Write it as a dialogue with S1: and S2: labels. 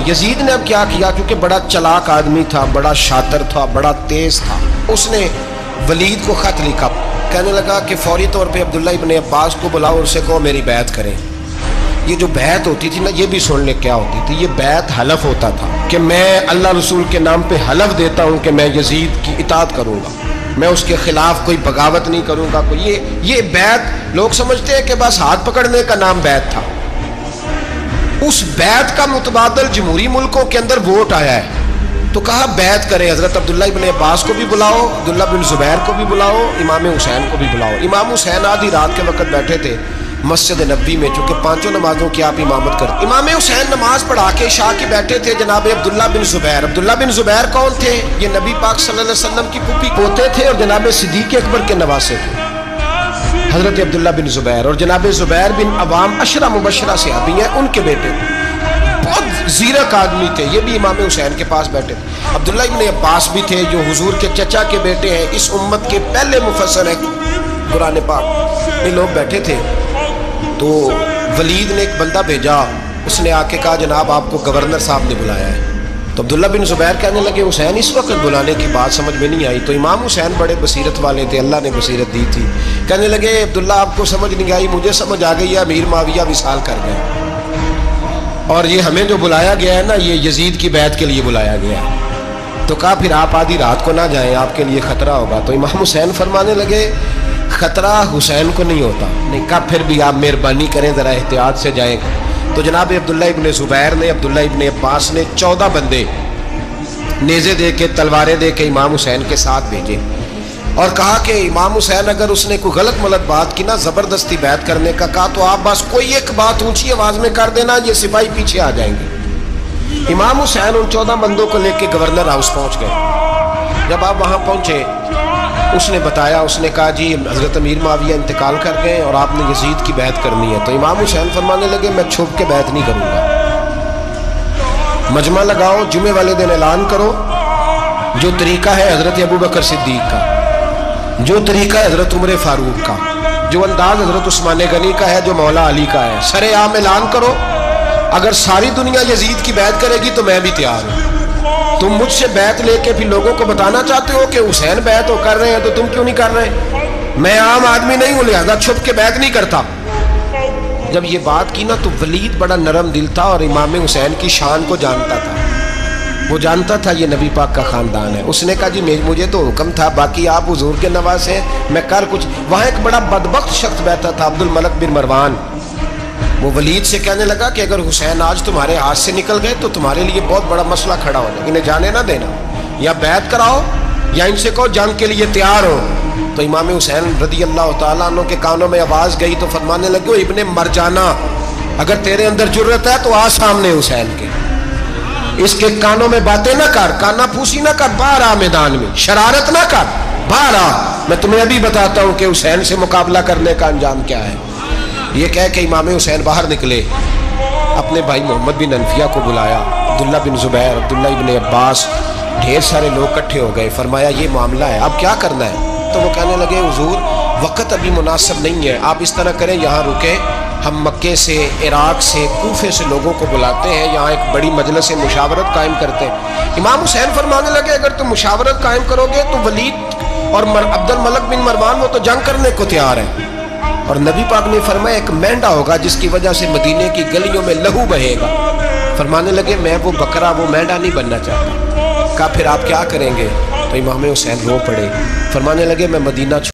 S1: یزید نے اب کیا کیا، کیونکہ بڑا چلاک آدمی تھا، بڑا شاطر تھا، بڑا تیز تھا، اس نے ولید کو خط لکھا، کہنے لگا کہ فوری طور پہ عبداللہ ابن عباس کو بلاؤ اور اسے کہو میری بیعت کریں۔ یہ جو بیعت ہوتی تھی نا، یہ بھی سن لے کیا ہوتی تھی، یہ بیعت حلف ہوتا تھا کہ میں اللہ رسول کے نام پہ حلف دیتا ہوں کہ میں یزید کی اطاعت کروں گا، میں اس کے خلاف کوئی بغاوت نہیں کروں گا۔ یہ بیعت لوگ سمجھتے ہیں کہ بس ہاتھ پکڑنے کا نام بیعت تھا، اس بیعت کا متبادل جمہوری ملکوں کے اندر ووٹ آیا ہے، تو کہا بیعت کرے، حضرت عبداللہ ابن عباس کو بھی بلاؤ، عبداللہ بن زبیر کو بھی بلاؤ، امام حسین کو بھی بلاؤ۔ امام حسین آدھی رات کے وقت بیٹھے تھے مسجد نبوی میں، چونکہ پانچوں نمازوں کی آپ امامت کرتے۔ امام حسین نماز پڑھا کے عشاء کے بیٹھے تھے جناب عبداللہ بن زبیر۔ عبداللہ بن زبیر کون تھے؟ یہ نبی پاک صلی اللہ علیہ وسلم کی پھوپھی پوتے تھے اور جناب صدیق اکبر کے نواسے تھے، حضرت عبداللہ بن زبیر، اور جناب زبیر بن عوام عشرہ مبشرہ صحابی ہیں، ان کے بیٹے تھے، بہت زیرک آدمی تھے، یہ بھی امام حسین کے پاس بیٹھے تھے۔ عبداللہ ابن عباس بھی تھے جو حضور کے چچا کے بیٹے ہیں، اس امت کے پہلے مفسر ہیں قرآن پاک، یہ لوگ بیٹھے تھے۔ تو ولید نے ایک بندہ بھیجا، اس نے آ کے کہا جناب آپ کو گورنر صاحب نے بلایا ہے۔ تو عبداللہ بن زبیر کہنے لگے حسین اس وقت بلانے کی بات سمجھ میں نہیں آئی، تو امام حسین بڑے بصیرت والے تھے، اللہ نے بصیرت دی تھی، کہنے لگے عبداللہ آپ کو سمجھ نہیں آئی، مجھے سمجھ آ گئی ہے، امیر معاویہ وصال کر گئے، اور یہ ہمیں جو بلایا گیا ہے نا، یہ یزید کی بیعت کے لیے بلایا گیا ہے۔ تو کہا پھر آپ آدھی رات کو نہ جائیں، آپ کے لیے خطرہ ہوگا۔ تو امام حسین فرمانے لگے خطرہ حسین کو نہیں ہوتا، نہیں کہا پھر بھی آپ مہربانی کریں ذرا احتیاط سے جائیں۔ تو جناب عبداللہ ابن زبیر نے، عبداللہ ابن عباس نے 14 بندے نیزے دے کے، تلواریں دے کے امام حسین کے ساتھ بھیجے، اور کہا کہ امام حسین اگر اس نے کوئی غلط ملت بات کی نا، زبردستی بیعت کرنے کا کہا، تو آپ بس کوئی ایک بات اونچی آواز میں کر دینا، یہ سپاہی پیچھے آ جائیں گے۔ امام حسین ان 14 بندوں کو لے کے گورنر ہاؤس پہنچ گئے۔ جب آپ وہاں پہنچے، اس نے بتایا، اس نے کہا جی حضرت امیر معاویہ انتقال کر گئے اور آپ نے یزید کی بیعت کرنی ہے۔ تو امام حسین فرمانے لگے میں چھپ کے بیعت نہیں کروں گا، مجمع لگاؤ، جمعے والے دن اعلان کرو، جو طریقہ ہے حضرت ابوبکر صدیق کا، جو طریقہ ہے حضرت عمر فاروق کا، جو انداز حضرت عثمان غنی کا ہے، جو مولا علی کا ہے، سر عام اعلان کرو، اگر ساری دنیا یزید کی بیعت کرے گی تو میں بھی تیار ہوں۔ تم مجھ سے بیعت لے کے پھر لوگوں کو بتانا چاہتے ہو کہ حسین بیعت ہو کر رہے ہیں تو تم کیوں نہیں کر رہے؟ میں عام آدمی نہیں ہوں، لہذا چھپ کے بیعت نہیں کرتا۔ جب یہ بات کی نا تو ولید بڑا نرم دل تھا اور امام حسین کی شان کو جانتا تھا، وہ جانتا تھا یہ نبی پاک کا خاندان ہے۔ اس نے کہا جی مجھے تو حکم تھا، باقی آپ حضور کے نواز ہیں، میں کر کچھ۔ وہاں ایک بڑا بدبخت شخص بیٹھا تھا، عبد الملک بن مروان، وہ ولید سے کہنے لگا کہ اگر حسین آج تمہارے ہاتھ سے نکل گئے تو تمہارے لیے بہت بڑا مسئلہ کھڑا ہو جائے، انہیں جانے نہ دینا، یا بیعت کراؤ یا ان سے کہو جنگ کے لیے تیار ہو۔ تو امام حسین رضی اللہ تعالیٰ عنہ کے کانوں میں آواز گئی تو فرمانے لگے ابن مرجانہ، اگر تیرے اندر جرت ہے تو آ سامنے حسین کے، اس کے کانوں میں باتیں نہ کر، کانا پھوسی نہ کر، باہر آ میدان میں، شرارت نہ کر، باہر آ، میں تمہیں ابھی بتاتا ہوں کہ حسین سے مقابلہ کرنے کا انجام کیا ہے۔ یہ کہہ کہ امام حسین باہر نکلے، اپنے بھائی محمد بن انفیہ کو بلایا، عبداللہ بن زبیر، عبداللہ ابن عباس، ڈھیر سارے لوگ اکٹھے ہو گئے، فرمایا یہ معاملہ ہے، اب کیا کرنا ہے؟ تو وہ کہنے لگے حضور وقت ابھی مناسب نہیں ہے، آپ اس طرح کریں یہاں رکیں، ہم مکے سے، عراق سے، کوفے سے لوگوں کو بلاتے ہیں، یہاں ایک بڑی مجلس مشاورت قائم کرتے ہیں۔ امام حسین فرمانے لگے اگر تم مشاورت قائم کرو گے تو ولید اور عبد الملک بن مروان وہ تو جنگ کرنے کو تیار ہے، اور نبی پاک نے فرمایا ایک مینڈا ہوگا جس کی وجہ سے مدینے کی گلیوں میں لہو بہے گا۔ فرمانے لگے میں وہ بکرا، وہ مینڈا نہیں بننا چاہتا۔ کہا پھر آپ کیا کریں گے؟ تو امام حسین رو پڑے، فرمانے لگے میں مدینہ